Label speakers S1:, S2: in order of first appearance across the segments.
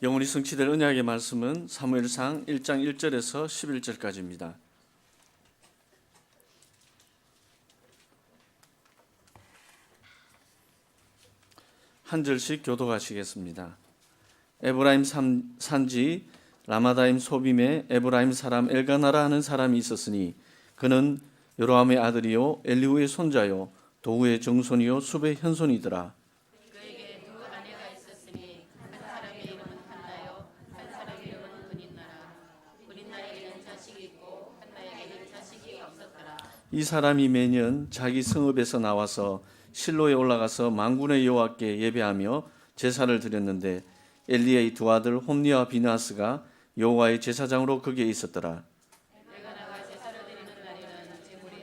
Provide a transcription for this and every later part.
S1: 영원히 성취될 언약의 말씀은 사무엘상 1장 1절에서 11절까지입니다. 한 절씩 교독하시겠습니다. 에브라임 산지 라마다임 소빔에 에브라임 사람 엘가나라 하는 사람이 있었으니 그는 여로함의 아들이요 엘리후의 손자요 도후의 정손이요 숲의 현손이더라.
S2: 그에게 두 아내가 있었으니 한 사람의 이름은 한나요 한 사람의 이름은 분인나라. 분인나에게는 자식이 있고 한나에게는 자식이 없었더라.
S1: 이 사람이 매년 자기 성읍에서 나와서 실로에 올라가서 만군의 여호와께 예배하며 제사를 드렸는데 엘리의 두 아들 홈니와 비나스가 여호와의 제사장으로 거기에 있었더라.
S2: 엘가나가 제사를 드리는 날에는 제물이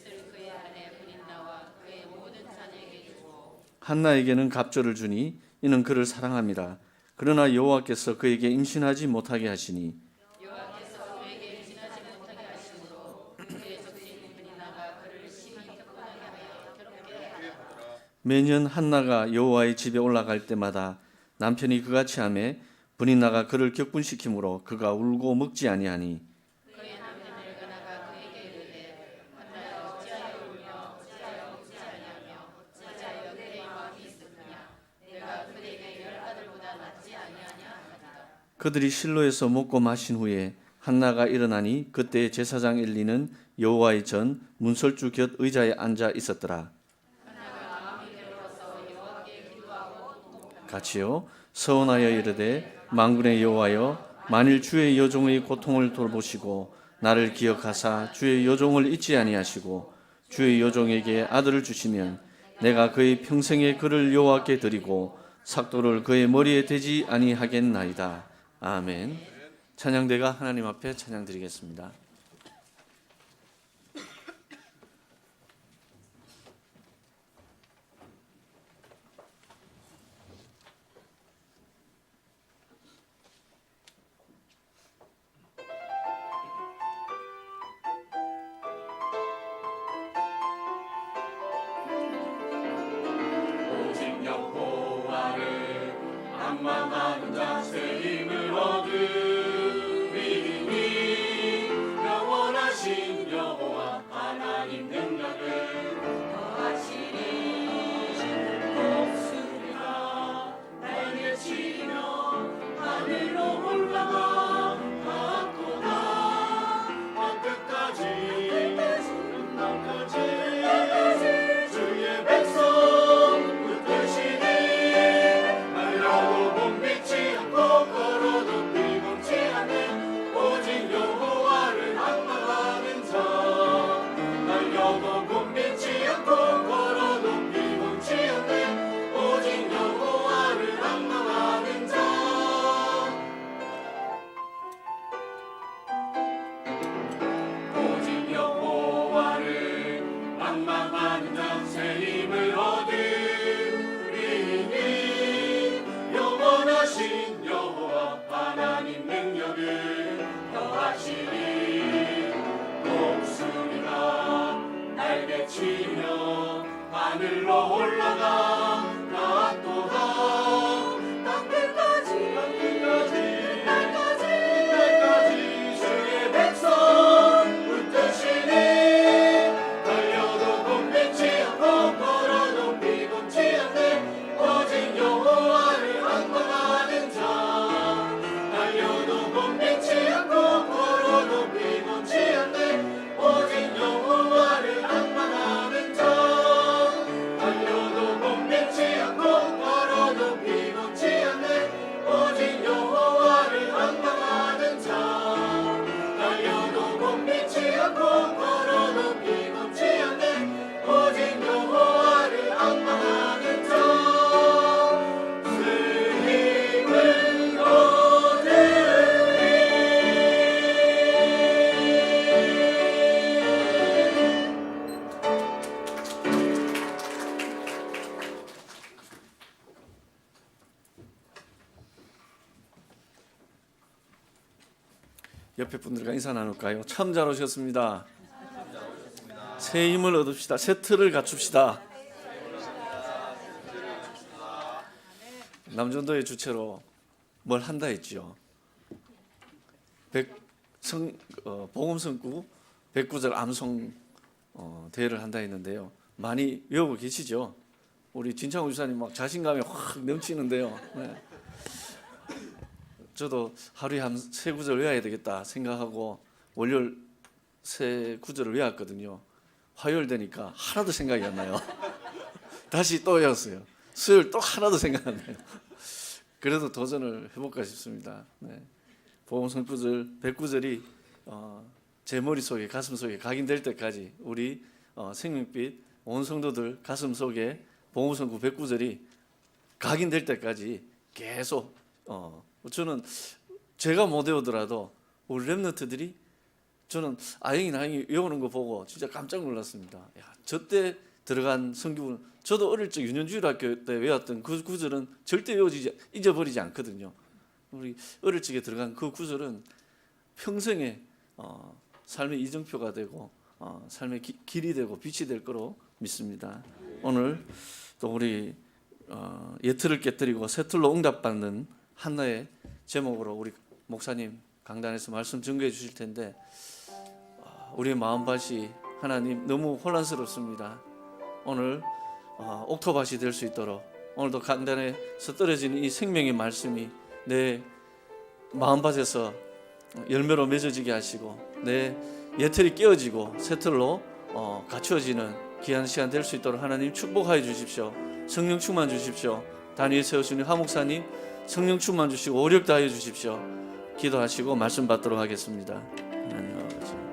S2: 두 그의 아내 분인나와 그의 모든 자녀에게 주고
S1: 한나에게는 갑절을 주니 이는 그를 사랑함이라. 그러나 여호와께서 그에게 임신하지 못하게 하시니
S2: 여호와께서 그에게 임신하지 못하게 하심으로 그의 적신 분인나가 그를 심히 격분하게 하여 괴롭게 하였더라.
S1: 매년 한나가 여호와의 집에 올라갈 때마다 남편이 그같이 하매 분인나가 그를 격분시키므로 그가 울고 먹지 아니하니
S2: 그의 남편 엘가나가 그에게 이르되 한나여 어찌하여 울며 어찌하여 먹지 아니하며 어찌하여 그의 마음이 슬프냐 내가 그에게 열 아들보다 낫지 아니하냐 하더라.
S1: 그들이 실로에서 먹고 마신 후에 한나가 일어나니 그때 제사장 엘리는 여호와의 전 문설주 곁 의자에 앉아 있었더라. 같이요 서원하여 이르되 만군의 여호와여 만일 주의 여종의 고통을 돌보시고 나를 기억하사 주의 여종을 잊지 아니하시고 주의 여종에게 아들을 주시면 내가 그의 평생에 그를 여호와께 드리고 삭도를 그의 머리에 대지 아니하겠나이다. 아멘. 찬양대가 하나님 앞에 찬양드리겠습니다.
S3: 만만한 자세 힘을 얻으리니 영원하신 여호와 하나님 능력을 더하시니 목숨이라 날개 치며 하늘로 올라가 닿도다 땅끝까지 땅까지 주의 백성 붙드시니 걸어도 비범치 않는 오직 여호와를 악망하는 자 날려도 곤비치 않고 걸어도 비범치 않는 오직 여호와를 악망하는 자 오직 여호와를 악망하는 자 새 힘을 얻으리니 영원하신 여호와 하나님 능력을 더하시니 목숨이가 날개 치며 하늘로 올라가 닿도다 땅끝까지 주의 백성 붙드시니 달려도 곤비치 않고 걸어도 비곤치 않는 오직 여호와를 악망하는 자 달려도 곤비치 않고 걸어도 비곤치 않는 오직 여호와를 악망하는 자 달려도 곤비치 않고 걸어도 비곤치 않는 오직 여호와를 악망하는 자 달려도 곤비치 않고 걸어도 비곤치 않는 오직 여호와를 악망하는 자 힘을 얻으리.
S1: 옆에 분들과 인사 나눌까요? 참 잘 오셨습니다. 새 힘을 얻읍시다. 새 틀을 갖춥시다. 남전도의 주체로 뭘 한다 했죠. 복음성구 109절 암송 대회를 한다 했는데요. 많이 외우고 계시죠? 우리 진창호 주사님 막 자신감이 확 넘치는데요. 네. 저도 하루에 한 3구절 외워야 되겠다 생각하고 월요일 3구절을 외웠거든요. 화요일 되니까 하나도 생각이 안 나요. 다시 또 외웠어요. 수요일 또 하나도 생각 안 나요. 그래도 도전을 해볼까 싶습니다. 네. 복음성 109절이 제 머릿속에 가슴속에 각인될 때까지 우리 생명빛 온 성도들 가슴속에 복음성 109절이 각인될 때까지 계속 저는 제가 못 외우더라도 우리 렘넌트들이 저는 아영이 나영이 외우는 거 보고 진짜 깜짝 놀랐습니다. 야, 저때 들어간 성경은 저도 어릴 적 유년주일학교 때 외웠던 그 구절은 절대 잊어버리지 않거든요. 우리 어릴 적에 들어간 그 구절은 평생에 삶의 이정표가 되고 삶의 길이 되고 빛이 될 거로 믿습니다. 오늘 또 우리 예틀을 깨뜨리고 새틀로 응답받는 한나의 제목으로 우리 목사님 강단에서 말씀 증거해 주실 텐데 우리의 마음밭이 하나님 너무 혼란스럽습니다. 오늘 옥토밭이 될 수 있도록 오늘도 강단에서 떨어지는 이 생명의 말씀이 내 마음밭에서 열매로 맺어지게 하시고 내 예틀이 깨어지고 새틀로 갖추어지는 귀한 시간 될 수 있도록 하나님 축복하여 주십시오. 성령 충만 주십시오. 다니엘 세우시는 하목사님 성령 충만 주시고 오력 다하여 주십시오. 기도하시고 말씀 받도록 하겠습니다. 하나님 아버지,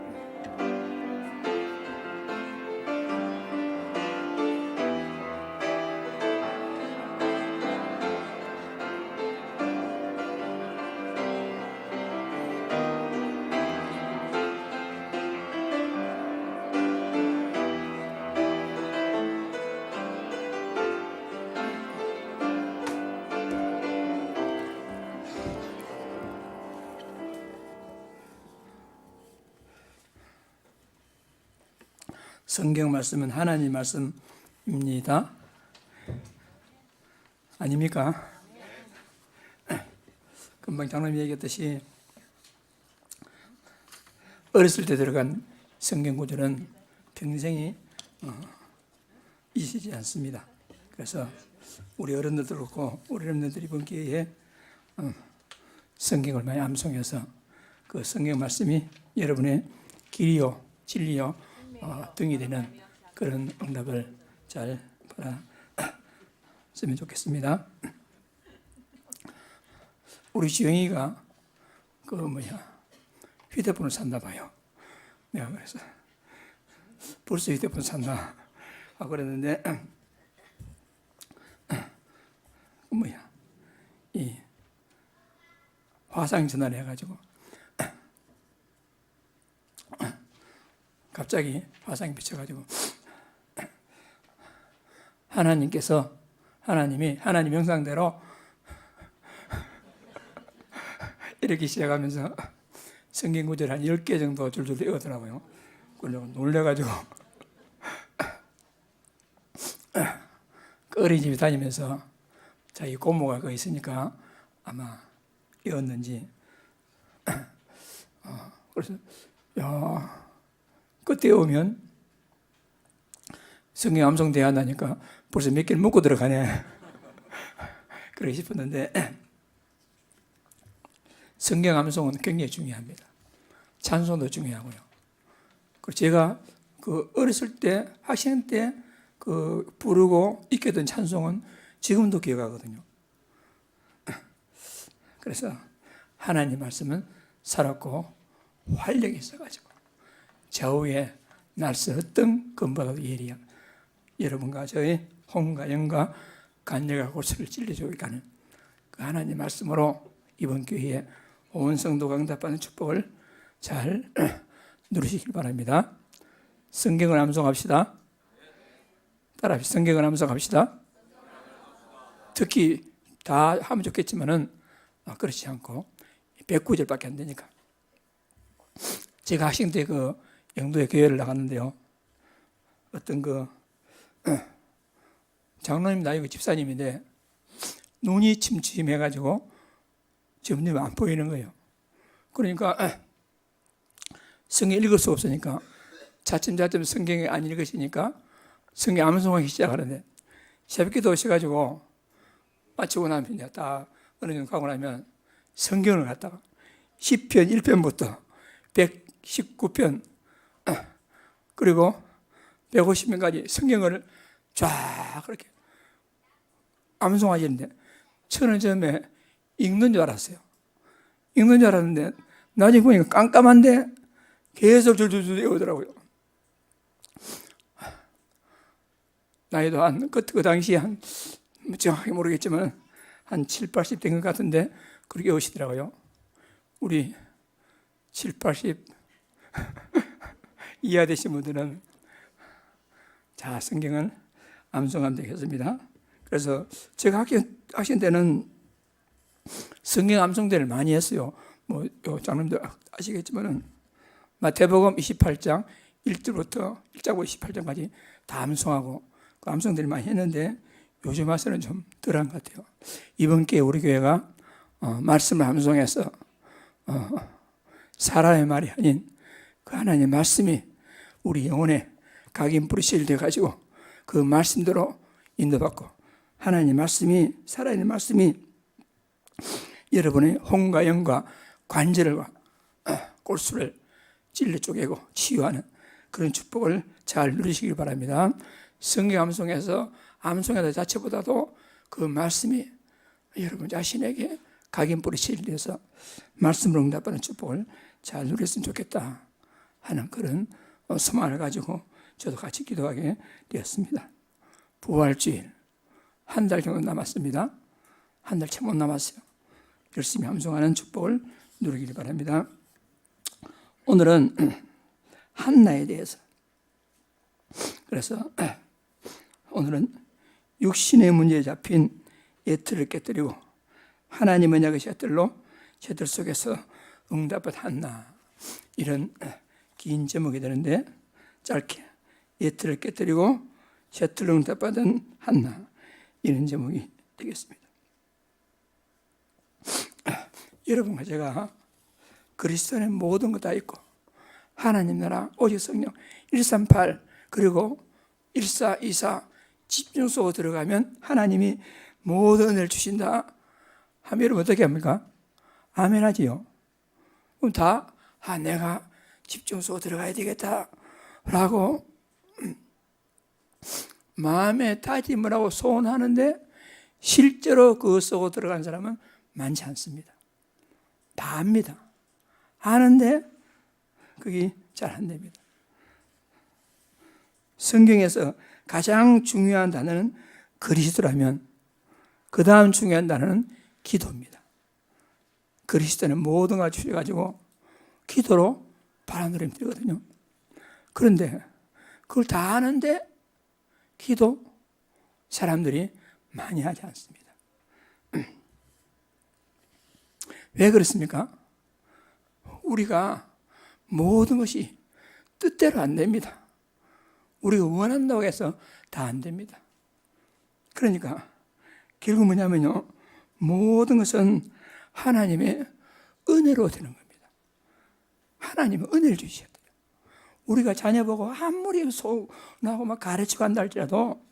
S4: 성경 말씀은 하나님 말씀입니다. 아닙니까? 금방 장로님이 얘기했듯이 어렸을 때 들어간 성경 구절은 평생이 잊히지 않습니다. 그래서 우리 어른들도 그렇고 우리 어른들이 이번 기회에 성경을 많이 암송해서 그 성경 말씀이 여러분의 길이요 진리요 등이 되는 그런 응답을 잘 받았으면 좋겠습니다. 우리 지영이가 휴대폰을 샀나 봐요. 내가 그래서 벌써 휴대폰 샀나 하고 그랬는데 이 화상 전화를 해가지고 갑자기 화상이 비쳐가지고 하나님이 하나님 형상대로 이렇게 시작하면서 성경 구절 한 10개 정도 줄줄 외우더라고요. 그래서 놀래가지고 그 어린이집에 다니면서 자기 고모가 거기 있으니까 아마 외웠는지 그래서 그때 오면 성경 암송대회 한다니까 벌써 몇 개를 먹고 들어가네. 그러고 싶었는데 성경 암송은 굉장히 중요합니다. 찬송도 중요하고요. 그리고 제가 그 어렸을 때 학생 때 그 부르고 익혔던 찬송은 지금도 기억하거든요. 그래서 하나님 말씀은 살았고 활력이 있어가지고 좌우에 날서 어떤 금보다도 예리한 여러분과 저의 혼과 영과 간녀가 고초를 찔러주고 가는 그 하나님 말씀으로 이번 기회에 온 성도가 응답받는 축복을 잘 누리시길 바랍니다. 성경을 암송합시다. 따라합시다. 성경을 암송합시다. 특히 다 하면 좋겠지만은 그렇지 않고 109절밖에 안 되니까. 제가 학생 때 그 영도에 교회를 나갔는데요. 어떤 장로님 나이고 집사님인데 눈이 침침해가지고 점점 안 보이는 거예요. 그러니까 성경 읽을 수 없으니까 차츰차츰 성경이 안 읽으시니까 성경 암송하기 시작하는데 새벽기도 오셔가지고 마치고 나면 이제 다 어느 정도 가고 나면 성경을 갖다가 10편 1편부터 119편 그리고 150편까지 성경을 쫙 그렇게 암송하시는데 저는 처음에 읽는 줄 알았어요. 읽는 줄 알았는데 나중에 보니까 깜깜한데 계속 줄줄줄 외우더라고요. 나이도 그 당시에 정확히 모르겠지만 한 7, 80 된 것 같은데 그렇게 오시더라고요. 우리 7, 80 이하 되신 분들은 자, 성경을 암송하면 되겠습니다. 그래서 제가 학생 때는 성경 암송대를 많이 했어요. 뭐, 장님들 아시겠지만은 마태복음 28장 1절부터 28장까지 다 암송하고 그 암송대를 많이 했는데 요즘 와서는 좀 덜한 것 같아요. 이번 기회에 우리 교회가 말씀을 암송해서 사람의 말이 아닌 그 하나님의 말씀이 우리 영혼에 각인뿌리 실려 가지고 그 말씀대로 인도받고 하나님의 말씀이 살아있는 말씀이 여러분의 혼과 영과 관절과 골수를 찔러 쪼개고 치유하는 그런 축복을 잘 누리시길 바랍니다. 성경 암송에서 암송하는 자체보다도 그 말씀이 여러분 자신에게 각인뿌리 실려서 말씀으로 응답하는 축복을 잘 누렸으면 좋겠다 하는 그런 소망을 가지고 저도 같이 기도하게 되었습니다. 부활주일 한 달 정도 남았습니다. 한 달 채 못 남았어요. 열심히 암송하는 축복을 누리길 바랍니다. 오늘은 한나에 대해서 그래서 오늘은 육신의 문제에 잡힌 예틀을 깨뜨리고 하나님 언약의 셔틀로 셔틀 속에서 응답받은 한나 이런 긴 제목이 되는데 짧게 예틀을 깨뜨리고 셔틀로 응답받은 한나 이런 제목이 되겠습니다. 여러분과 제가 그리스도 안에 모든 것 다 있고 하나님 나라 오직 성령 138 그리고 1424 집중 속으로 들어가면 하나님이 모든 은혜를 주신다 하면 여러분 어떻게 합니까? 아멘 하지요. 그럼 다 내가 집중 속으로 들어가야 되겠다 라고 마음에 다짐을 하고 소원하는데 실제로 그 속으로 들어간 사람은 많지 않습니다. 다 압니다. 아는데 그게 잘 안 됩니다. 성경에서 가장 중요한 단어는 그리스도라면 그 다음 중요한 단어는 기도입니다. 그리스도는 모든 걸 주셔가지고 기도로 바라누림 되거든요. 그런데 그걸 다 아는데 기도 사람들이 많이 하지 않습니다. 왜 그렇습니까? 우리가 모든 것이 뜻대로 안 됩니다. 우리가 원한다고 해서 다 안 됩니다. 그러니까 결국 뭐냐면요, 모든 것은 하나님의 은혜로 되는 겁니다. 하나님은 은혜를 주셔야 돼요. 우리가 자녀 보고 아무리 소원하고 막 가르치고 한다 할지라도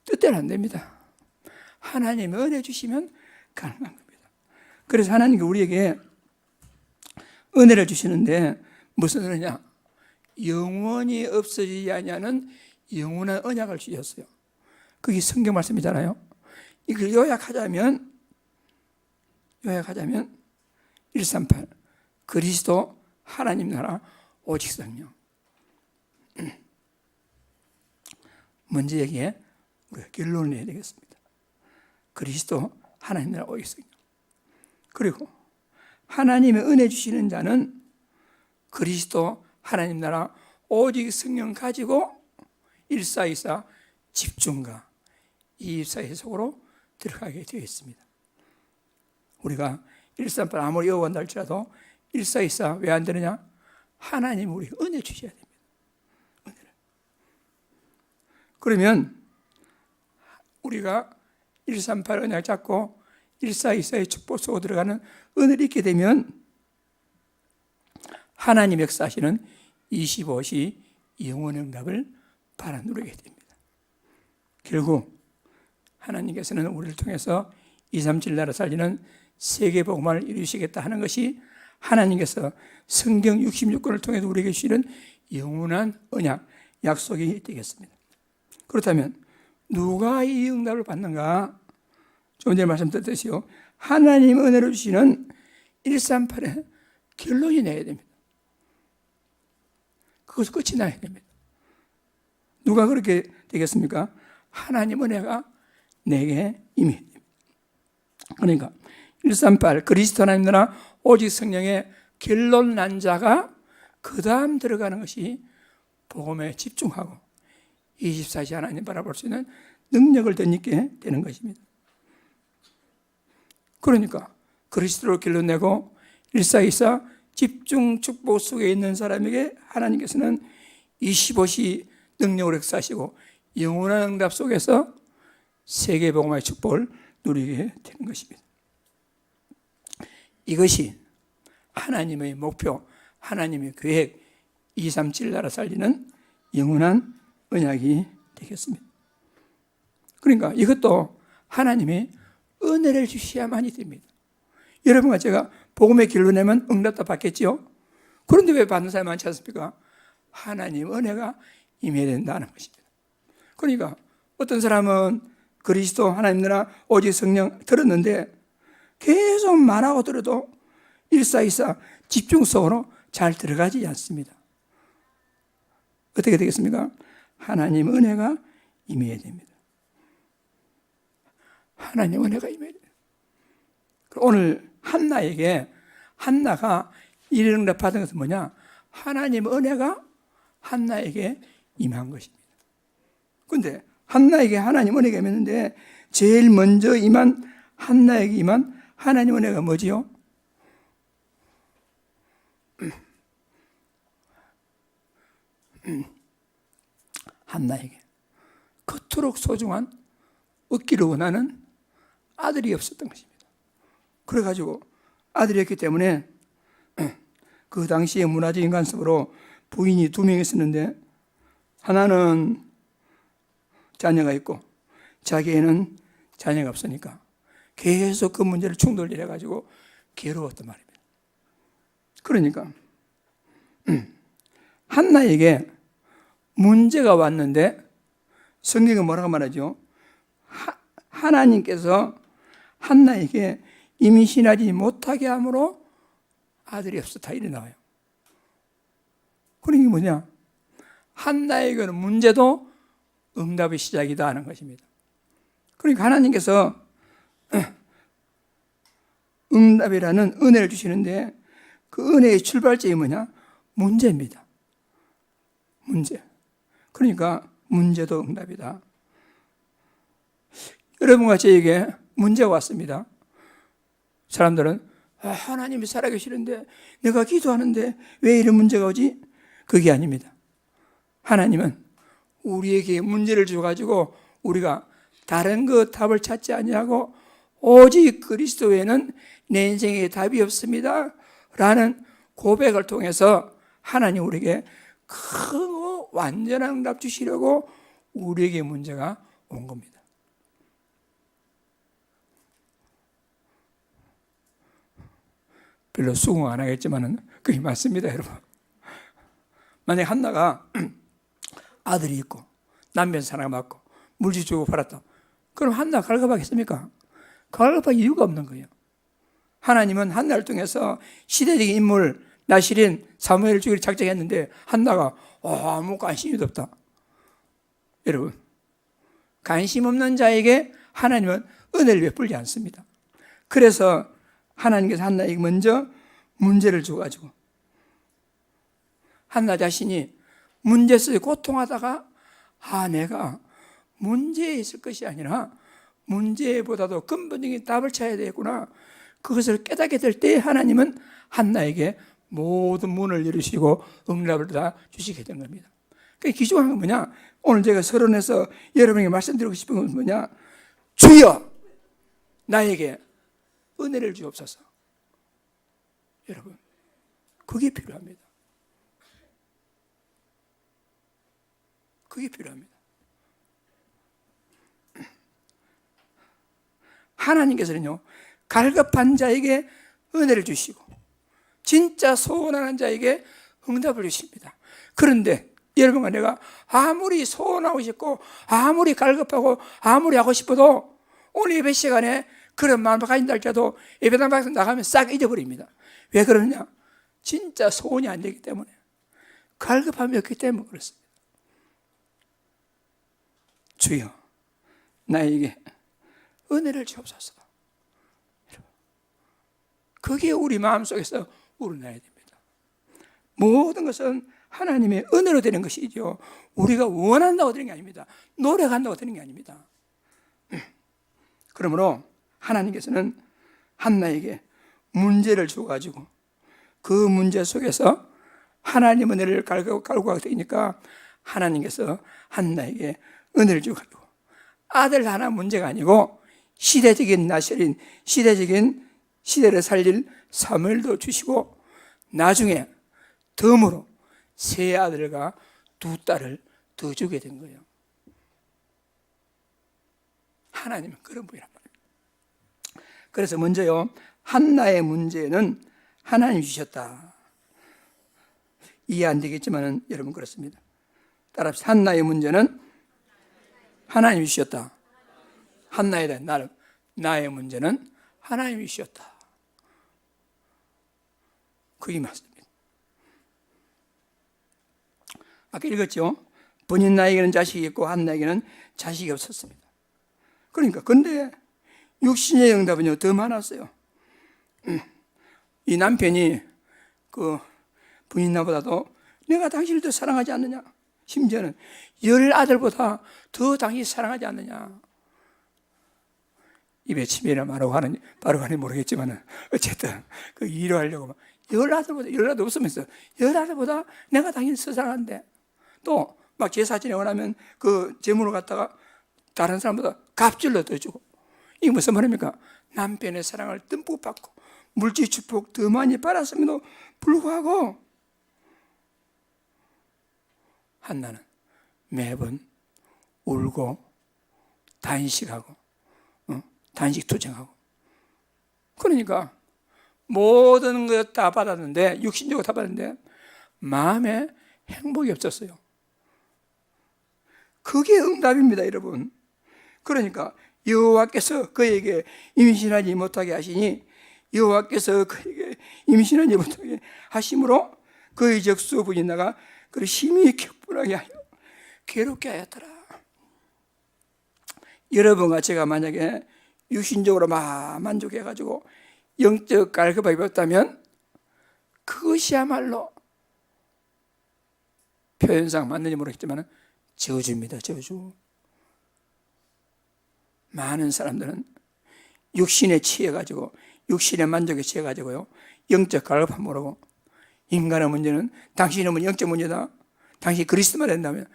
S4: 뜻대로 안 됩니다. 하나님의 은혜 주시면 가능한 겁니다. 그래서 하나님이 우리에게 은혜를 주시는데 무슨 은혜냐? 영원히 없어지지 아니하는 영원한 언약을 주셨어요. 그게 성경 말씀이잖아요. 이걸 요약하자면 138 그리스도 하나님 나라 오직 성령. 먼저 여기에 우리가 결론을 내야 되겠습니다. 그리스도 하나님 나라 오직 성령. 그리고 하나님의 은혜 주시는 자는 그리스도 하나님 나라 오직 성령 가지고 1424 집중과 24 속으로 들어가게 되어 있습니다. 우리가 138 아무리 외워간다 할지라도 1424 왜 안 되느냐? 하나님 우리 은혜 주셔야 됩니다. 은혜를. 그러면 우리가 138 언약 잡고 일사이사의 축복 속으로 들어가는 은혜를 있게 되면 하나님 역사하시는 25시 영원의 응답을 바라 누리게 됩니다. 결국 하나님께서는 우리를 통해서 237 나라 살리는 세계복음을 이루시겠다 하는 것이 하나님께서 성경 66권을 통해서 우리에게 주시는 영원한 언약, 약속이 되겠습니다. 그렇다면 누가 이 응답을 받는가? 좀 전에 말씀드렸듯이요, 하나님 은혜로 주시는 138의 결론이 나야 됩니다. 그것이 끝이 나야 됩니다. 누가 그렇게 되겠습니까? 하나님 은혜가 내게 임해야 됩니다. 그러니까 138 그리스도 하나님 나라 오직 성령의 결론 난 자가 그 다음 들어가는 것이 복음에 집중하고 24시 하나님 바라볼 수 있는 능력을 덧입게 되는 것입니다. 그러니까 그리스도로 결론내고 144 집중 축복 속에 있는 사람에게 하나님께서는 25시 능력을 역사하시고 영원한 응답 속에서 세계복음의 축복을 누리게 되는 것입니다. 이것이 하나님의 목표, 하나님의 계획, 237 나라 살리는 영원한 언약이 되겠습니다. 그러니까 이것도 하나님이 은혜를 주셔야만이 됩니다. 여러분과 제가 복음의 길로 내면 응답도 받겠지요. 그런데 왜 받는 사람이 많지 않습니까? 하나님 은혜가 임해야 된다는 것입니다. 그러니까 어떤 사람은 그리스도 하나님 나라 오직 성령 들었는데 계속 말하고 들어도 144 집중 속으로 잘 들어가지 않습니다. 어떻게 되겠습니까? 하나님 은혜가 임해야 됩니다. 하나님 은혜가 임해야 됩니다. 오늘 한나에게 한나가 이런 응답 받은 것은 뭐냐? 하나님 은혜가 한나에게 임한 것입니다. 그런데 한나에게 하나님 은혜가 임했는데 제일 먼저 임한 한나에게 임한 하나님 은혜가 뭐지요? 한나에게 그토록 소중한 얻기를 원하는 아들이 없었던 것입니다. 그래가지고 아들이 없기 때문에 그 당시에 문화적인 관습으로 부인이 2명 있었는데 하나는 자녀가 있고 자기애는 자녀가 없으니까 계속 그 문제를 충돌을 해가지고 괴로웠단 말입니다. 그러니까 한나에게 문제가 왔는데 성경은 뭐라고 말하죠? 하나님께서 한나에게 임신하지 못하게 함으로 아들이 없었다 이래 나와요. 그러니까 뭐냐? 한나에게는 문제도 응답의 시작이다 하는 것입니다. 그러니까 하나님께서 응답이라는 은혜를 주시는데 그 은혜의 출발점이 뭐냐? 문제입니다. 문제. 그러니까 문제도 응답이다. 여러분과 저에게 문제가 왔습니다. 사람들은 하나님이 살아계시는데 내가 기도하는데 왜 이런 문제가 오지? 그게 아닙니다. 하나님은 우리에게 문제를 줘가지고 우리가 다른 그 답을 찾지 아니하고 오직 그리스도 외에는 내 인생에 답이 없습니다 라는 고백을 통해서 하나님 우리에게 크고 완전한 응답 주시려고 우리에게 문제가 온 겁니다. 별로 수긍 안 하겠지만은 그게 맞습니다, 여러분. 만약 한나가 아들이 있고 남편 사랑 받고 물질 주고 팔았다. 그럼 한나 갈급하겠습니까? 갈급할 이유가 없는 거예요. 하나님은 한나를 통해서 시대적인 인물 나실인 사무엘을 죽이려 작정했는데 한나가 아무 관심이 없다. 여러분, 관심 없는 자에게 하나님은 은혜를 베풀지 않습니다. 그래서 하나님께서 한나에게 먼저 문제를 줘가지고 한나 자신이 문제 속에 고통하다가 내가 문제에 있을 것이 아니라 문제보다도 근본적인 답을 찾아야 되겠구나. 그것을 깨닫게 될 때 하나님은 한나에게 모든 문을 열으시고 응답을 다 주시게 된 겁니다. 그러니까 기중한 건 뭐냐? 오늘 제가 서론에서 여러분에게 말씀드리고 싶은 건 뭐냐? 주여 나에게 은혜를 주옵소서. 여러분, 그게 필요합니다. 그게 필요합니다. 하나님께서는요, 갈급한 자에게 은혜를 주시고 진짜 소원하는 자에게 응답을 주십니다. 그런데 여러분과 내가 아무리 소원하고 싶고 아무리 갈급하고 아무리 하고 싶어도 오늘 예배 시간에 그런 마음을 가진다 할지라도 예배당 밖에 나가면 싹 잊어버립니다. 왜 그러느냐? 진짜 소원이 안 되기 때문에, 갈급함이 없기 때문에 그렇습니다. 주여, 나에게 은혜를 주옵소서. 그게 우리 마음속에서 우러나야 됩니다. 모든 것은 하나님의 은혜로 되는 것이죠. 우리가 원한다고 되는 게 아닙니다. 노력한다고 되는 게 아닙니다. 그러므로 하나님께서는 한나에게 문제를 주어가지고 그 문제 속에서 하나님 은혜를 갈구하게 되니까 하나님께서 한나에게 은혜를 주어가지고 아들 하나 문제가 아니고 시대적인 나시린, 시대적인 시대를 살릴 사무엘도 주시고 나중에 덤으로 세 아들과 두 딸을 더 주게 된 거예요. 하나님은 그런 분이란 말이에요. 그래서 먼저요, 한나의 문제는 하나님이 주셨다. 이해 안 되겠지만 여러분 그렇습니다. 따라합시다. 한나의 문제는 하나님이 주셨다. 한나에 대한 나의 문제는 하나님이 주셨다. 그게 맞습니다. 아까 읽었죠? 본인 나에게는 자식이 있고 한나에게는 자식이 없었습니다. 그러니까 근데 육신의 응답은요 더 많았어요. 이 남편이 그 부인 나보다도 내가 당신을 더 사랑하지 않느냐, 심지어는 10아들보다 더 당신이 사랑하지 않느냐. 입에 침이라 말하고 하는 바로 하는지 모르겠지만 어쨌든 그 위로하려고 10아들 없으면서 10아들보다 내가 당신을 더 사랑한대. 또 막 제사 지내고 나면 그 재물을 갖다가 다른 사람보다 갑질로 더 주고. 이게 무슨 말입니까? 남편의 사랑을 듬뿍 받고 물질 축복 더 많이 받았음에도 불구하고 한나는 매번 울고 단식하고 단식 투쟁하고. 그러니까 모든 것 다 받았는데, 육신적으로 다 받았는데 마음에 행복이 없었어요. 그게 응답입니다, 여러분. 그러니까 여호와께서 그에게 임신하지 못하게 하시니, 여호와께서 그에게 임신하지 못하게 하심으로 그의 적수 부인나가 그를 심히 격분하게 하여 괴롭게 하였더라. 여러분과 제가 만약에 육신적으로 만족해가지고 영적 갈급하게 배웠다면 그것이야말로 표현상 맞는지 모르겠지만 저주입니다. 저주. 많은 사람들은 육신에 취해가지고 육신의 만족에 취해가지고요 영적 갈급함 모르고 인간의 문제는 당신의 문제 영적 문제다, 당신이 그리스도만 된다면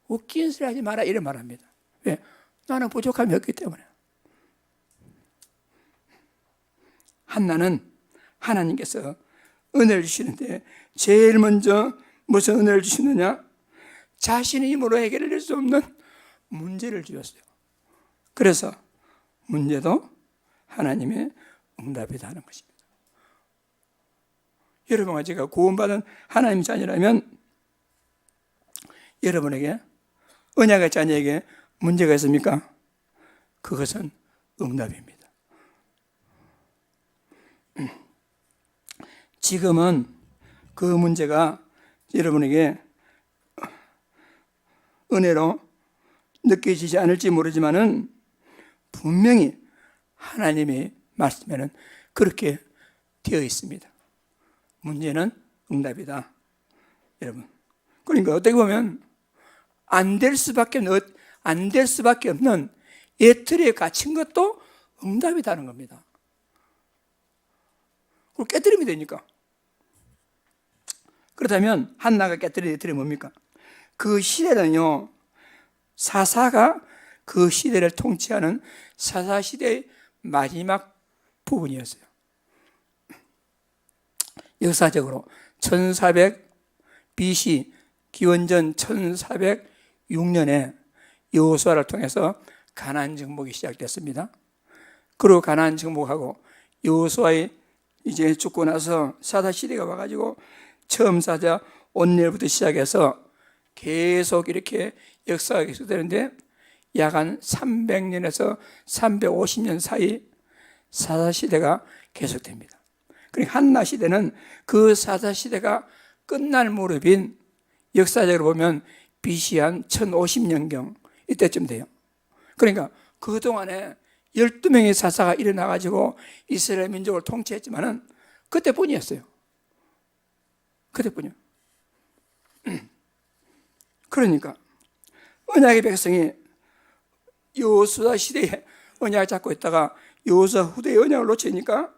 S4: 웃긴 소리 하지 마라 이런 말합니다. 왜? 나는 부족함이 없기 때문에. 한나는 하나님께서 은혜를 주시는데 제일 먼저 무슨 은혜를 주시느냐? 자신의 힘으로 해결할 수 없는 문제를 주셨어요. 그래서 문제도 하나님의 응답이다 하는 것입니다. 여러분과 제가 구원받은 하나님의 자녀라면 여러분에게, 언약의 자녀에게 문제가 있습니까? 그것은 응답입니다. 지금은 그 문제가 여러분에게 은혜로 느껴지지 않을지 모르지만은 분명히 하나님의 말씀에는 그렇게 되어 있습니다. 문제는 응답이다, 여러분. 그러니까 어떻게 보면 안 될 수밖에 없는 예틀에 갇힌 것도 응답이라는 겁니다. 그걸 깨뜨리면 되니까. 그렇다면 한나가 깨뜨린 예틀이 뭡니까? 그 시대는요, 사사가 그 시대를 통치하는 사사시대의 마지막 부분이었어요. 역사적으로 1400 BC 기원전 1406년에 여호수아를 통해서 가나안 정복이 시작됐습니다. 그리고 가나안 정복하고 여호수아의 이제 죽고 나서 사사 시대가 와가지고 처음 사자 온넬부터 시작해서 계속 이렇게 역사가 계속되는데 약 한 300년에서 350년 사이 사사 시대가 계속됩니다. 그러니까 한나 시대는 그 사사 시대가 끝날 무렵인 역사적으로 보면 BC 한 1050년경 이때쯤 돼요. 그러니까 그동안에 12명의 사사가 일어나가지고 이스라엘 민족을 통치했지만은 그때뿐이었어요. 그때뿐이요. 그러니까 언약의 백성이 여호수아 시대에 언약을 잡고 있다가 여호수아 후대의 언약을 놓치니까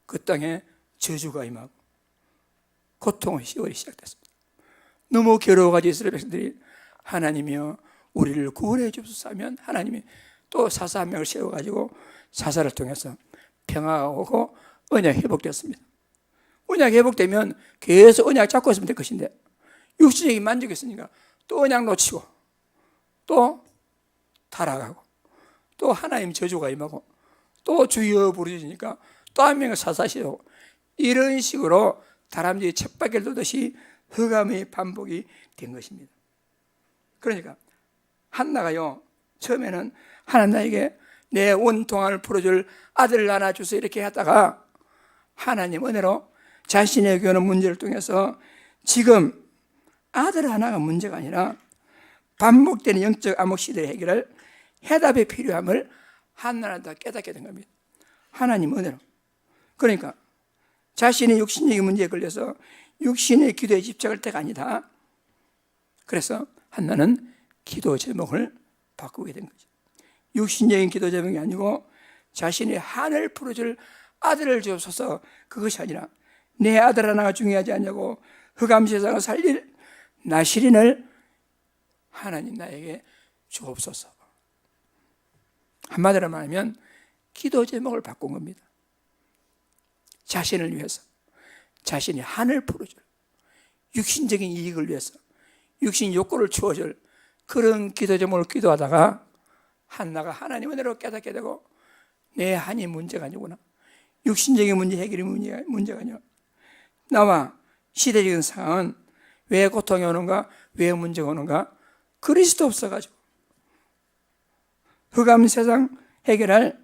S4: 그 땅에 저주가 임하고 고통의 시월이 시작됐습니다. 너무 괴로워가지고 이스라엘 백성들이 하나님이여 우리를 구원해 주옵소서 하면 하나님이 또 사사 한 명을 세워가지고 사사를 통해서 평화가 오고 언약이 회복됐습니다. 언약이 회복되면 계속 언약 잡고 있으면 될 것인데 육신적인 만족이 있으니까 또 언약 놓치고 또 타락하고 또 하나님 저주가 임하고 또 주여 부르짖으니까 또 한 명을 사사시고 이런 식으로 다람쥐 쳇바퀴를 돌듯이 흑암의 반복이 된 것입니다. 그러니까 한나가요 처음에는 하나님 나에게 내 원통함을 풀어줄 아들을 하나 주소 이렇게 하다가 하나님 은혜로 자신에게 오는 문제를 통해서 지금 아들 하나가 문제가 아니라 반복되는 영적 암흑 시대의 해결을 해답이 필요함을 한나는 다 깨닫게 된 겁니다. 하나님 은혜로. 그러니까 자신의 육신적인 문제에 걸려서 육신의 기도에 집착할 때가 아니다. 그래서 한나는 기도 제목을 바꾸게 된 거죠. 육신적인 기도 제목이 아니고 자신의 한을 풀어줄 아들을 주옵소서 그것이 아니라 내 아들 하나가 중요하지 않냐고 흑암 세상을 살릴 나시린을 하나님 나에게 주옵소서. 한마디로 말하면 기도 제목을 바꾼 겁니다. 자신을 위해서 자신의 한을 풀어줄 육신적인 이익을 위해서 육신 욕구를 채워줄 그런 기도 제목을 기도하다가 한나가 하나님 은혜로 깨닫게 되고 내 한이 문제가 아니구나. 육신적인 문제 해결이 문제가 아니야. 나와 시대적인 상황은 왜 고통이 오는가? 왜 문제가 오는가? 그리스도 없어가지고 흑암 세상 해결할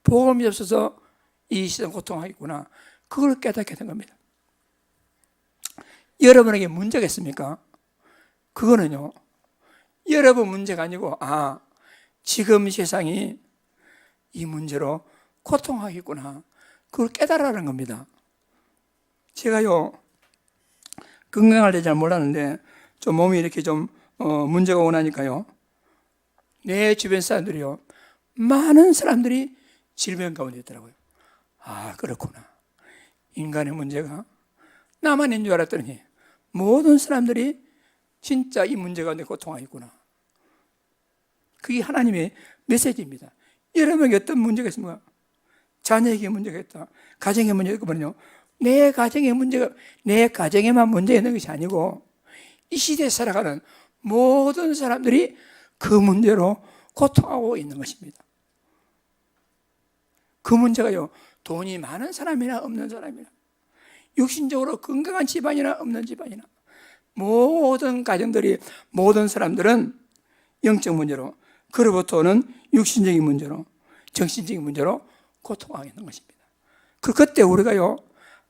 S4: 복음이 없어서 이 세상 고통하겠구나. 그걸 깨닫게 된 겁니다. 여러분에게 문제가 있습니까? 그거는요 여러분 문제가 아니고 지금 세상이 이 문제로 고통하겠구나. 그걸 깨달으라는 겁니다. 제가요 건강할 때 잘 몰랐는데 좀 몸이 이렇게 좀 문제가 오나니까요 내 주변 사람들이요 많은 사람들이 질병 가운데 있더라고요. 그렇구나. 인간의 문제가 나만인 줄 알았더니 모든 사람들이 진짜 이 문제 가운데 고통하겠구나. 그게 하나님의 메시지입니다. 여러분에게 어떤 문제가 있습니까? 자녀에게 문제가 있다. 가정에 문제가 있거든요. 내 가정의 문제가 내 가정에만 문제 있는 것이 아니고 이 시대에 살아가는 모든 사람들이 그 문제로 고통하고 있는 것입니다. 그 문제가요 돈이 많은 사람이나 없는 사람이나 육신적으로 건강한 집안이나 없는 집안이나 모든 가정들이 모든 사람들은 영적 문제로 그로부터 오는 육신적인 문제로 정신적인 문제로 고통하고 있는 것입니다. 그때 우리가요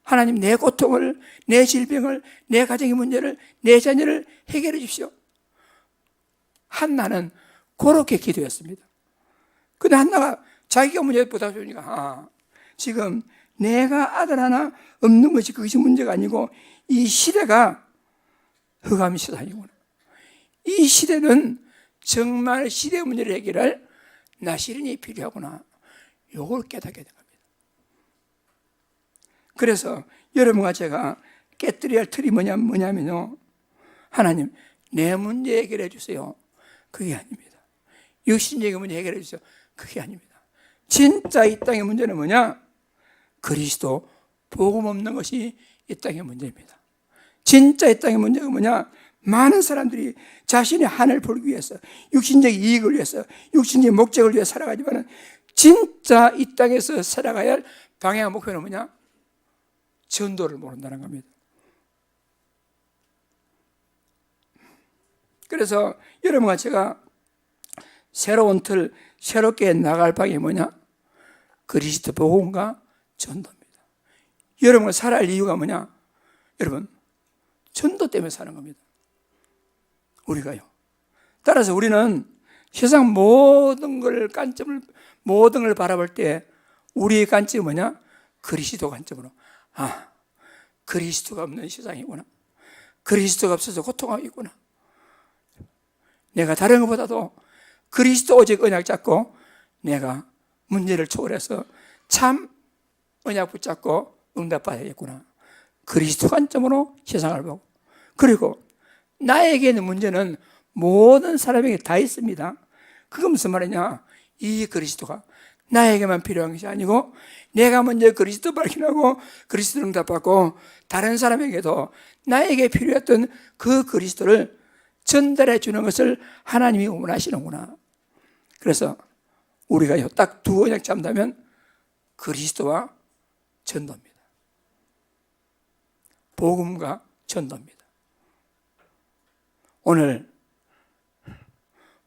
S4: 하나님 내 고통을 내 질병을 내 가정의 문제를 내 자녀를 해결해 주십시오. 한나는 그렇게 기도했습니다. 근데 한나가 자기가 문제에 보답해주니까 지금 내가 아들 하나 없는 것이 그것이 문제가 아니고 이 시대가 흑암 세상이구나. 이 시대는 정말 시대의 문제를 해결할 나시린이 필요하구나. 이걸 깨닫게 된 겁니다. 그래서 여러분과 제가 깨뜨려야 할 틀이 뭐냐면요 하나님 내 문제 해결해 주세요. 그게 아닙니다. 육신적인 문제 해결해 주세요. 그게 아닙니다. 진짜 이 땅의 문제는 뭐냐? 그리스도 복음 없는 것이 이 땅의 문제입니다. 진짜 이 땅의 문제가 뭐냐? 많은 사람들이 자신의 한을 벌기 위해서, 육신적 이익을 위해서, 육신적 목적을 위해 살아가지만 진짜 이 땅에서 살아가야 할 방향 목표는 뭐냐? 전도를 모른다는 겁니다. 그래서 여러분과 제가 새로운 틀, 새롭게 나갈 방향이 뭐냐? 그리스도 복음과 전도입니다. 여러분과 살아갈 이유가 뭐냐? 여러분, 전도 때문에 사는 겁니다. 우리가요. 따라서 우리는 세상 모든 걸 바라볼 때 우리의 관점이 뭐냐? 그리스도 관점으로. 아, 그리스도가 없는 세상이구나. 그리스도가 없어서 고통하고 있구나. 내가 다른 것보다도 그리스도 오직 언약 잡고 내가 문제를 초월해서 참 언약 붙잡고 응답받아야겠구나. 그리스도 관점으로 세상을 보고, 그리고 나에게 있는 문제는 모든 사람에게 다 있습니다. 그건 무슨 말이냐? 이 그리스도가 나에게만 필요한 것이 아니고 내가 먼저 그리스도 발견하고 그리스도 응답받고 다른 사람에게도 나에게 필요했던 그 그리스도를 전달해 주는 것을 하나님이 원하시는구나. 그래서 우리가 딱 두 언약 잡는다면 그리스도와 전도입니다. 복음과 전도입니다. 오늘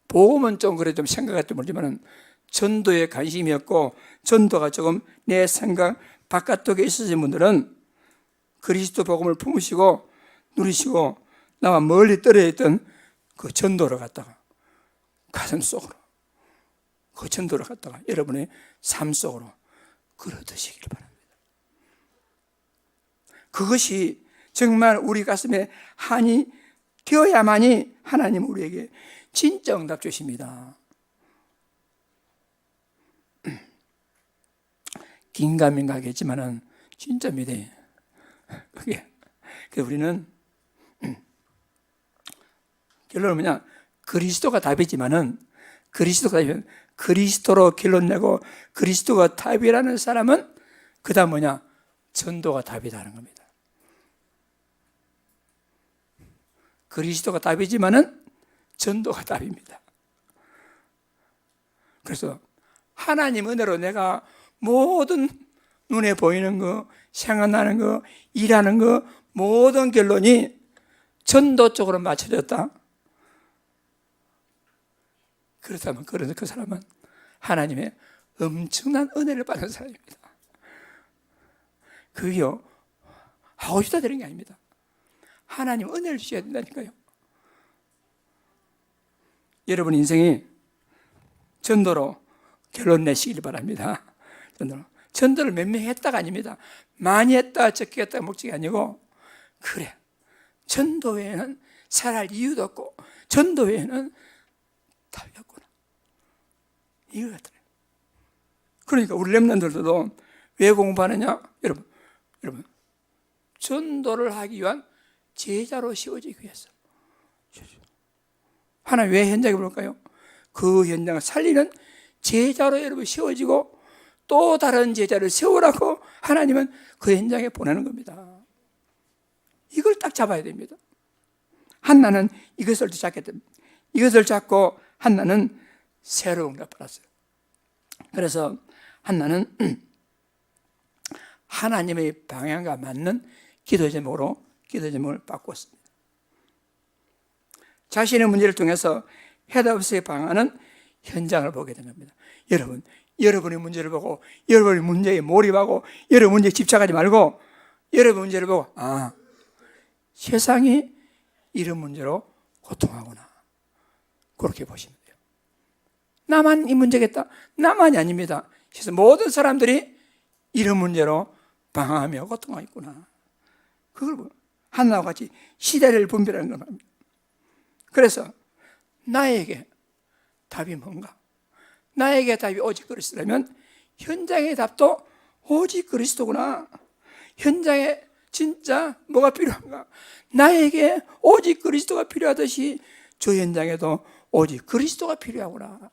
S4: 복음은 좀 그래 좀 생각할지 모르지만 전도에 관심이 없고 전도가 조금 내 생각 바깥쪽에 있으신 분들은 그리스도 복음을 품으시고 누리시고 나와 멀리 떨어져 있던 그 전도를 갖다가 가슴 속으로, 그 전도를 갖다가 여러분의 삶 속으로 끌어드시길 바랍니다. 그것이 정말 우리 가슴에 한이 되어야만이 하나님 우리에게 진짜 응답 주십니다. 긴가민가 하겠지만은 진짜입니다. 그게 우리는 결론은 뭐냐? 그리스도가 답이지만은 그리스도로 결론 내고 그리스도가 답이라는 사람은 그 다음 뭐냐? 전도가 답이라는 겁니다. 그리스도가 답이지만은 전도가 답입니다. 그래서 하나님 은혜로 내가 모든 눈에 보이는 거, 생각나는 거, 일하는 거 모든 결론이 전도 쪽으로 맞춰졌다. 그렇다면 그 사람은 하나님의 엄청난 은혜를 받는 사람입니다. 그게요 하고 싶다 되는 게 아닙니다. 하나님 은혜를 주셔야 된다니까요. 여러분 인생이 전도로 결론 내시길 바랍니다. 전도를 몇 명 했다가 아닙니다. 많이 했다 적게 했다가 목적이 아니고, 그래 전도 외에는 살아갈 이유도 없고 전도 외에는 답이 없구나, 이거 같아요. 그러니까 우리 렘넌트들도 왜 공부하느냐? 여러분 전도를 하기 위한 제자로 세워지기 위해서. 하나님 왜 현장에 부를까요? 그 현장을 살리는 제자로 여러분 세워지고 또 다른 제자를 세우라고 하나님은 그 현장에 보내는 겁니다. 이걸 딱 잡아야 됩니다. 한나는 이것을 잡게 됩니다. 이것을 잡고 한나는 새로운 걸 받았어요. 그래서 한나는 하나님의 방향과 맞는 기도 제목을 바꿨습니다. 자신의 문제를 통해서 해답 없이 방하는 현장을 보게 된 겁니다. 여러분의 문제를 보고 여러분의 문제에 몰입하고 여러분 문제에 집착하지 말고 여러분 문제를 보고, 아, 세상이 이런 문제로 고통하구나, 그렇게 보시면 돼요. 나만 이 문제겠다? 나만이 아닙니다. 그래서 모든 사람들이 이런 문제로 방황하며 고통하고 있구나. 그걸 한나와 같이 시대를 분별하는 겁니다. 그래서 나에게 답이 뭔가? 나에게 답이 오직 그리스도라면 현장의 답도 오직 그리스도구나. 현장에 진짜 뭐가 필요한가? 나에게 오직 그리스도가 필요하듯이 저 현장에도 오직 그리스도가 필요하구나.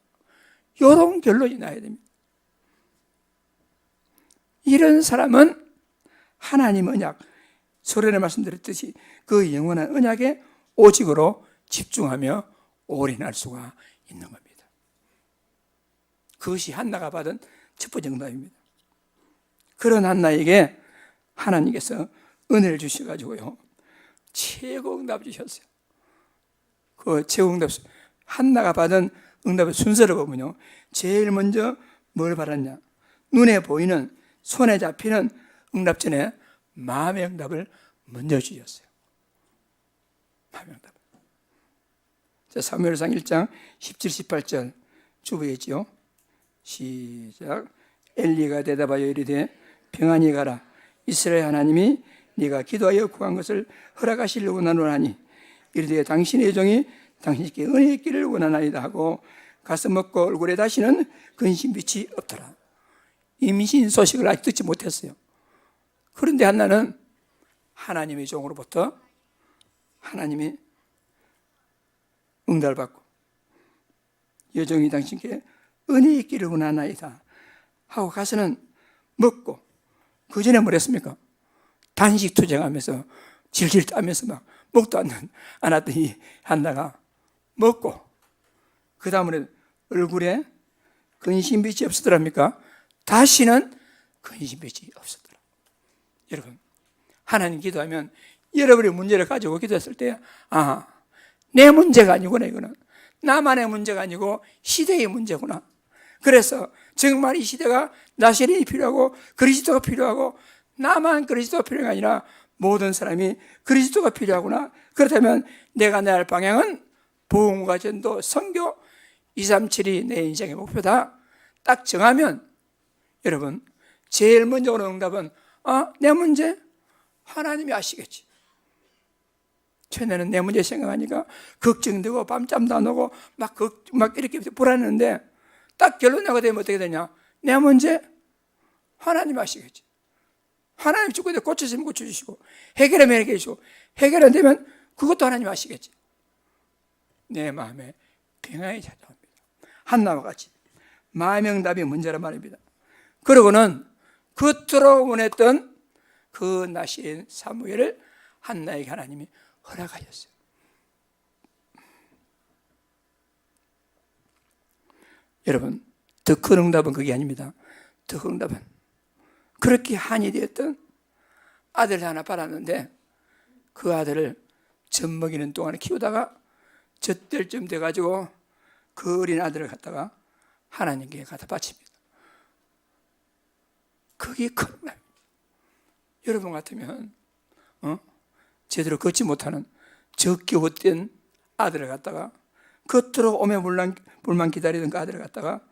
S4: 이런 결론이 나야 됩니다. 이런 사람은 하나님 언약, 소련에 말씀드렸듯이 그 영원한 언약에 오직으로 집중하며 올인할 수가 있는 겁니다. 그것이 한나가 받은 첫 번째 응답입니다. 그런 한나에게 하나님께서 은혜를 주셔가지고요, 최고 응답을 주셨어요. 그 최고 응답, 한나가 받은 응답의 순서를 보면요, 제일 먼저 뭘 받았냐? 눈에 보이는, 손에 잡히는 응답 전에 마음의 응답을 먼저 주셨어요. 마음의 응답. 자, 사무엘상 1장 17, 18절 주부했지요. 시작. 엘리가 대답하여 이르되 평안히 가라. 이스라엘 하나님이 네가 기도하여 구한 것을 허락하시려고 원하노라니 이르되 당신의 종이 당신께 은혜의 길을 원하나이다 하고 가서 먹고 얼굴에 다시는 근심빛이 없더라. 임신 소식을 아직 듣지 못했어요. 그런데 한나는 하나님의 종으로부터 하나님이 응답을 받고 여종이 당신께 은혜의 길을 원하나이다 하고 가서는 먹고, 그 전에 뭘 했습니까? 단식 투쟁하면서 질질 따면서 막 먹도 안 왔더니 한나가 먹고 그 다음에 얼굴에 근심빛이 없었더랍니까? 다시는 근심빛이 없었더라. 여러분, 하나님 기도하면 여러분의 문제를 가지고 기도했을 때, 아, 내 문제가 아니구나, 이거는 나만의 문제가 아니고 시대의 문제구나. 그래서 정말 이 시대가 나세린이 필요하고 그리스도가 필요하고 나만 그리스도가 필요한 게 아니라 모든 사람이 그리스도가 필요하구나. 그렇다면 내가 내 할 방향은 복음과 전도, 선교 237이 내 인생의 목표다. 딱 정하면 여러분, 제일 먼저 오는 응답은 내 문제 하나님이 아시겠지. 최근에는 내 문제 생각하니까 걱정되고 밤잠도 안 오고 막 이렇게 불안했는데 딱 결론 내가 되면 어떻게 되냐? 내 문제 하나님 아시겠지. 하나님 죽고 고쳐주시면 고쳐주시고 해결하면 해결해주시고 해결 안 되면 그것도 하나님 아시겠지. 내 마음에 평안이 찾아옵니다. 한나와 같이 마음의 응답이 문제란 말입니다. 그러고는 그토록 원했던 그 나시린 사무엘을 한나에게 하나님이 허락하셨어요. 여러분, 더 큰 응답은 그게 아닙니다. 더 큰 응답은 그렇게 한이 되었던 아들 하나 받았는데 그 아들을 젖 먹이는 동안에 키우다가 젖될 쯤 돼가지고 그 어린 아들을 갖다가 하나님께 갖다 바칩니다. 그게 큰 응답입니다. 여러분 같으면 제대로 걷지 못하는 적게 헛된 아들을 갖다가 겉으로 오매 물만 기다리던 그 아들을 갖다가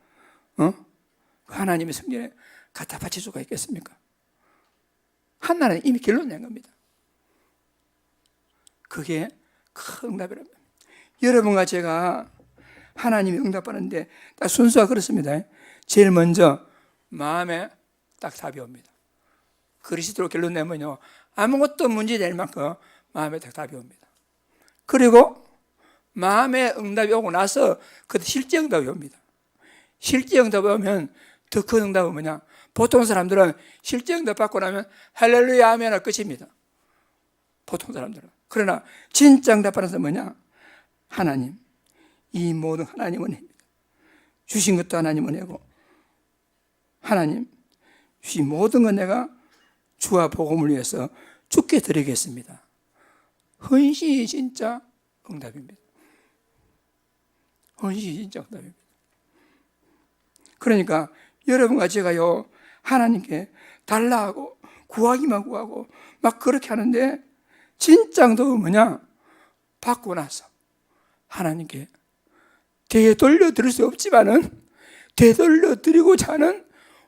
S4: 하나님의 성전에 갖다 바칠 수가 있겠습니까? 한나는 이미 결론 낸 겁니다. 그게 큰 응답이랍니다. 여러분과 제가 하나님이 응답하는데 딱 순서가 그렇습니다. 제일 먼저 마음에 딱 답이 옵니다. 그리스도로 결론 내면요, 아무것도 문제될 만큼 마음에 딱 답이 옵니다. 그리고 마음에 응답이 오고 나서 그 실제 응답이 옵니다. 실제 응답이 오면 더 큰 응답은 뭐냐? 보통 사람들은 실제 응답 받고 나면 할렐루야 하면 끝입니다. 보통 사람들은. 그러나 진짜 응답 받는 사람은 뭐냐? 하나님, 이 모든 하나님 은혜입니다. 주신 것도 하나님 은혜고 하나님 주신 모든 건 내가 주와 복음을 위해서 주께 드리겠습니다. 헌신이 진짜 응답입니다. 헌신이 진짜 응답입니다. 그러니까 여러분과 제가요, 하나님께 달라하고 구하기만 구하고 막 그렇게 하는데 진짜 응답은 뭐냐? 받고 나서 하나님께 되돌려 드릴 수 없지만은 되돌려 드리고자 하는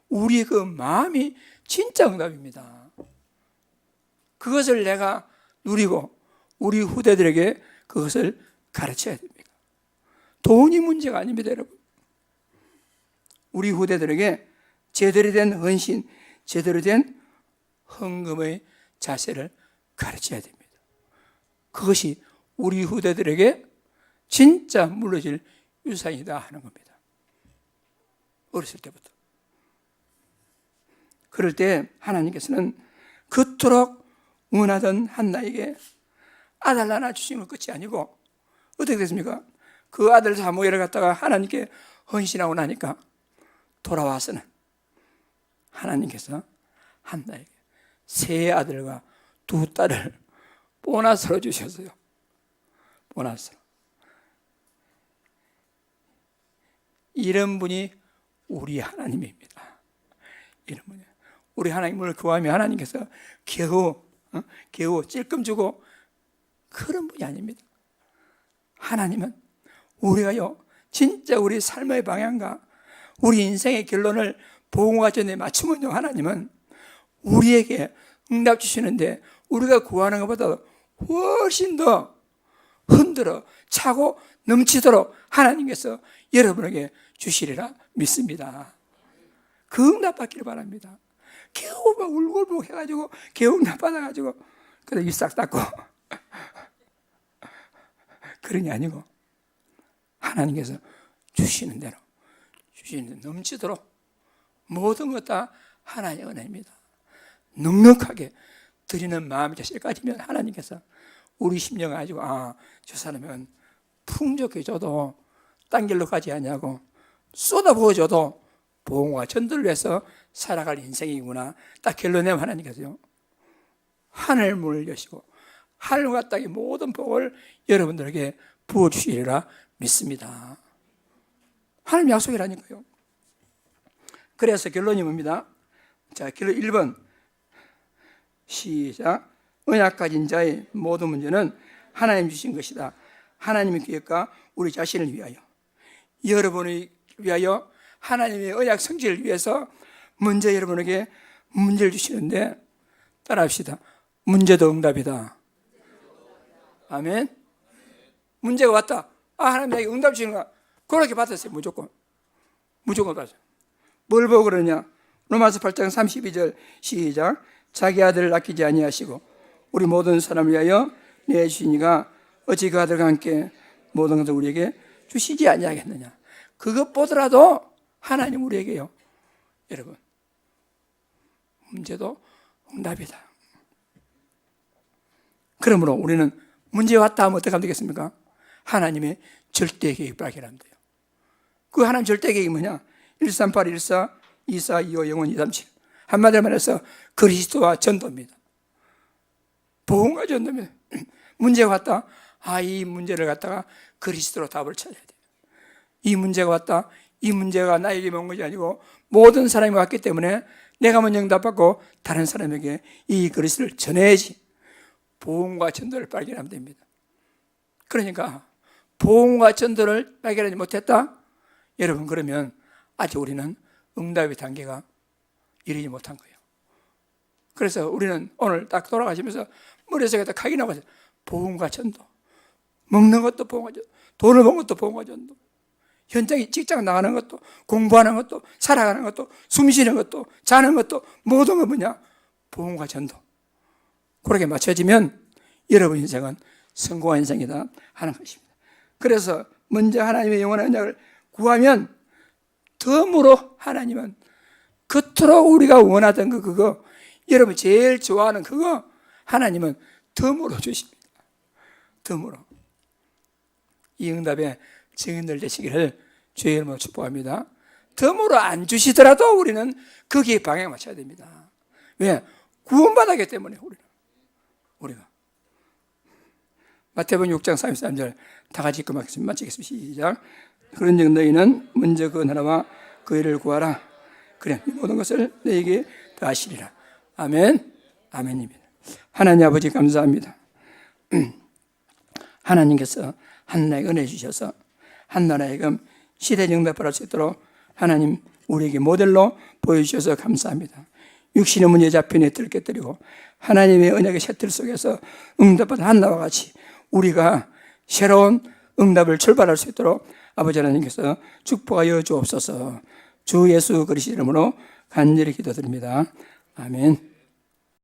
S4: 우리 그 마음이 진짜 응답입니다. 그것을 내가 누리고 우리 후대들에게 그것을 가르쳐야 됩니다. 돈이 문제가 아닙니다, 여러분. 우리 후대들에게 제대로 된 헌신, 제대로 된 헌금의 자세를 가르쳐야 됩니다. 그것이 우리 후대들에게 진짜 물려질 유산이다 하는 겁니다. 어렸을 때부터. 그럴 때 하나님께서는 그토록 원하던 한나에게 아들 하나 주시는 것 끝이 아니고 어떻게 됐습니까? 그 아들 사무엘을 갖다가 하나님께 헌신하고 나니까 돌아와서는 하나님께서 한나에게 세 아들과 두 딸을 보너스로 주셨어요. 보너스로. 이런 분이 우리 하나님입니다. 이런 분이. 우리 하나님을 구하면 하나님께서 겨우 찔끔 주고 그런 분이 아닙니다. 하나님은 우리가요, 진짜 우리 삶의 방향과 우리 인생의 결론을 복음과 전에 맞추면요, 하나님은 우리에게 응답 주시는데 우리가 구하는 것보다 훨씬 더 흔들어 차고 넘치도록 하나님께서 여러분에게 주시리라 믿습니다. 그 응답 받기를 바랍니다. 겨우 막 울고불고 해가지고 겨우 응답 받아가지고 그래서 입 싹 닦고 그런 게 아니고 하나님께서 주시는 대로 주시는 대로 넘치도록 모든 것 다 하나님의 은혜입니다. 넉넉하게 드리는 마음이 자실까지면 하나님께서 우리 심령을 가지고 저 사람은 풍족해 줘도 딴 길로 가지 않냐고 쏟아부어 줘도 복음과 전도를 위해서 살아갈 인생이구나 딱 결론내면 하나님께서요 하늘 문을 여시고 하늘과 땅의 모든 복을 여러분들에게 부어주시리라 믿습니다. 하나님 약속이라니까요. 그래서 결론이 뭡니다? 자, 결론 1번 시작. 언약 가진 자의 모든 문제는 하나님 주신 것이다. 하나님의 계획과 우리 자신을 위하여, 여러분을 위하여, 하나님의 언약 성취를 위해서 먼저 여러분에게 문제를 주시는데 따라합시다. 문제도 응답이다. 아멘. 문제가 왔다. 하나님 나에게 응답 주시는 거야. 그렇게 받았어요. 무조건 받았어요. 뭘 보고 그러냐? 로마서 8장 32절 시작. 자기 아들을 아끼지 아니하시고 우리 모든 사람을 위하여 내주시니가 어찌 그 아들과 함께 모든 것을 우리에게 주시지 아니하겠느냐. 그것 보더라도 하나님 우리에게요, 여러분, 문제도 응답이다. 그러므로 우리는 문제 왔다 하면 어떻게 하면 되겠습니까? 하나님의 절대 계획을 발견하면 돼요. 그 하나님 절대 계획이 뭐냐? 138, 14, 24, 25, 영원 237. 한마디로 말해서 그리스도와 전도입니다. 복음과 전도입니다. 문제가 왔다. 이 문제를 갖다가 그리스도로 답을 찾아야 돼요. 이 문제가 왔다. 이 문제가 나에게 온 것이 아니고 모든 사람이 왔기 때문에 내가 먼저 응답받고 다른 사람에게 이 그리스도를 전해야지. 복음과 전도를 발견하면 됩니다. 그러니까 복음과 전도를 발견하지 못했다? 여러분, 그러면 아직 우리는 응답의 단계가 이르지 못한 거예요. 그래서 우리는 오늘 딱 돌아가시면서 머릿속에 딱 각이 나와서 복음과 전도, 먹는 것도 복음과 전도, 돈을 버는 것도 복음과 전도, 현장에 직장 나가는 것도, 공부하는 것도, 살아가는 것도, 숨쉬는 것도, 자는 것도, 모든 건 뭐냐? 복음과 전도. 그렇게 맞춰지면 여러분 인생은 성공한 인생이다 하는 것입니다. 그래서 먼저 하나님의 영원한 언약을 구하면 덤으로 하나님은 그토록 우리가 원하던 그거, 여러분 제일 좋아하는 그거 하나님은 덤으로 주십니다. 덤으로. 이 응답에 증인들 되시기를 주의 이름으로 축복합니다. 덤으로 안 주시더라도 우리는 거기에 방향을 맞춰야 됩니다. 왜? 구원받았기 때문에 우리가. 마태복음 6장 33절 다 같이 마치겠습니다. 시작. 그런즉 너희는 먼저 그 나라와 그 일을 구하라. 그래 이 모든 것을 너희에게 더하시리라. 아멘. 아멘입니다. 하나님 아버지 감사합니다. 하나님께서 한나에게 은혜 주셔서 한나라에게 시대 응답할 수 있도록 하나님 우리에게 모델로 보여주셔서 감사합니다. 육신의 문제 잡힌 애들을 깨뜨리고 하나님의 언약의 셔틀 속에서 응답받은 한나와 같이 우리가 새로운 응답을 출발할 수 있도록 아버지 하나님께서 축복하여 주옵소서. 주 예수 그리스도 이름으로 간절히 기도드립니다. 아멘.